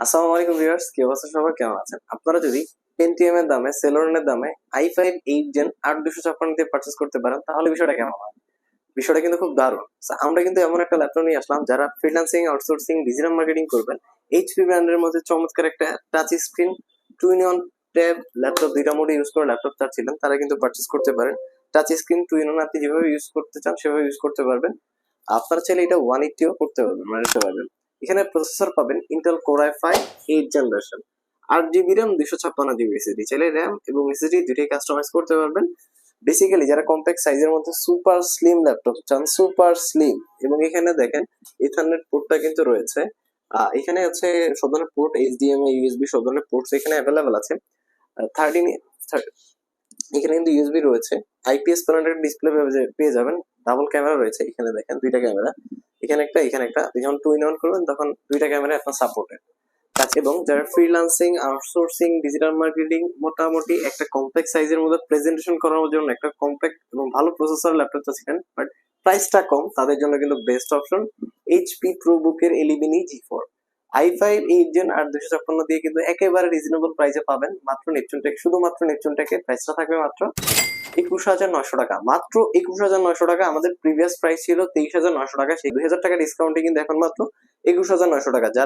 আসসালামু আলাইকুম ভিউয়ার্স, কি অবস্থা সবার, কেমন আছেন? আপনারা যদি পেন্টিয়াম এর দামে, সেলোনের দামে i5 8 Gen 8256 দিয়ে পারচেজ করতে পারেন তাহলে বিষয়টা কেমন হয়? বিষয়টা কিন্তু খুব দারুণ। So, আমরা কিন্তু এমন একটা ল্যাপটপ নিয়ে আসলাম যারা ফ্রিল্যান্সিং, আউটসোর্সিং, ডিজিটাল মার্কেটিং করবেন। এইচপি ব্র্যান্ডের মধ্যে চমৎকার একটা touch screen 2-in-1 tab laptop, দুইটা মোডে ইউজ করে ল্যাপটপ চাচ্ছিলেন তারা কিন্তু পারচেজ করতে পারেন। টাচ স্ক্রিন 2-in-1 আপনি যেভাবে ইউজ করতে চান সেভাবে ইউজ করতে পারবেন। আপনারা চাইলে এটা 180ও করতে পারবেন, মানে নিতে পারবেন। এখানে প্রসেসর পাবেন Intel core i5 8 generation, 8 GB RAM, 256 GB SSD. চাইলে র্যাম এবং এসএসডি দুটোই কাস্টমাইজ করতে পারবেন। বেসিক্যালি যারা কম্প্যাক্ট সাইজের মধ্যে সুপার স্লিম ল্যাপটপ চান, সুপার স্লিম, এবং এখানে দেখেন ইথারনেট পোর্টটা কিন্তু রয়েছে। এখানে হচ্ছে সব ধরনের পোর্ট, এইচডিএমআই, ইউএসবি সব ধরনের পোর্টস এখানে অ্যাভেলেবেল আছে। 13 এখানে কিন্তু ইউএসবি রয়েছে। আইপিএস প্যানেলের ডিসপ্লে পেয়ে যাবেন। ডাবল ক্যামেরা রয়েছে, এখানে দেখেন দুইটা ক্যামেরা, এখানে একটা এখানে একটা। যখন 2-in-1 করবেন তখন দুইটা ক্যামেরা আপনার সাপোর্টেড। এবং যারা ফ্রিল্যান্সিং, আউটসোর্সিং, ডিজিটাল মার্কেটিং, মোটামুটি একটা কম্প্যাক্ট সাইজের মধ্যে প্রেজেন্টেশন করার জন্য একটা কম্প্যাক্ট এবং ভালো প্রসেসর ল্যাপটপ চাচ্ছিলেন বাট প্রাইসটা কম, তাদের জন্য কিন্তু বেস্ট অপশন এইচপি প্রোবুকের এলিভেন জি4 i5 8 Gen 8256 দিয়ে কিন্তু একেবারে রিজনেবল প্রাইসে পাবেন। মাত্র নেপচুন টেক, শুধুমাত্র নেপচুন টেকে প্রাইসটা থাকবে মাত্র 21,900 টাকা। মাত্র 21,900 টাকা। আমাদের প্রিভিয়াস প্রাইস ছিল 23,900 টাকা। সেই 2,000 টাকা ডিসকাউন্টে কিন্তু এখন মাত্র 21,900 টাকা। যারা